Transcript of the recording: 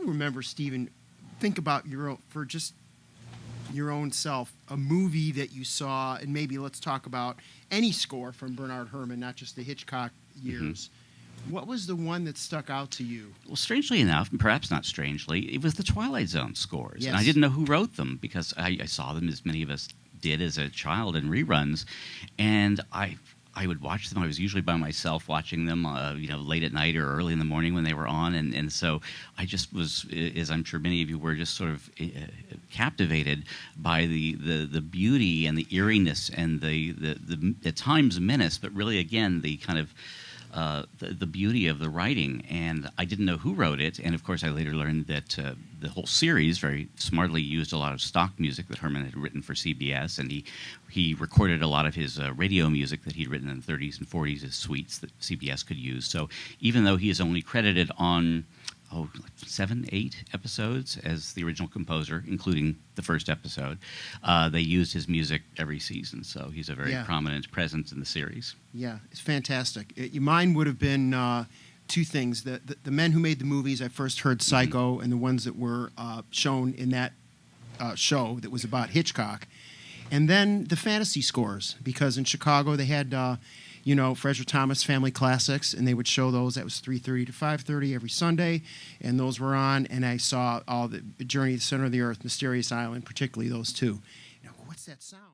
you remember, Stephen, think about for just your own self, a movie that you saw, and maybe let's talk about any score from Bernard Herrmann, not just the Hitchcock years. What was the one that stuck out to you? Well, strangely enough, and perhaps not strangely, it was the Twilight Zone scores. Yes. And I didn't know who wrote them because I saw them, as many of us did as a child, in reruns. And I would watch them. I was usually by myself watching them, late at night or early in the morning when they were on. And so I just was, as I'm sure many of you were, just sort of captivated by the beauty and the eeriness and the at times menace, but really, again, the kind of the beauty of the writing. And I didn't know who wrote it, and of course I later learned that the whole series very smartly used a lot of stock music that Herrmann had written for CBS, and he recorded a lot of his radio music that he'd written in the 30s and 40s as suites that CBS could use. So even though he is only credited on 7, 8 episodes as the original composer, including the first episode, they used his music every season. So he's a very prominent presence in the series. Yeah, it's fantastic. Mine would have been two things. The men who made the movies, I first heard Psycho, and the ones that were shown in that show that was about Hitchcock. And then the fantasy scores, because in Chicago they had Fraser Thomas Family Classics, and they would show those. That was 3:30 to 5:30 every Sunday, and those were on. And I saw all the Journey to the Center of the Earth, Mysterious Island, particularly those two. What's that sound?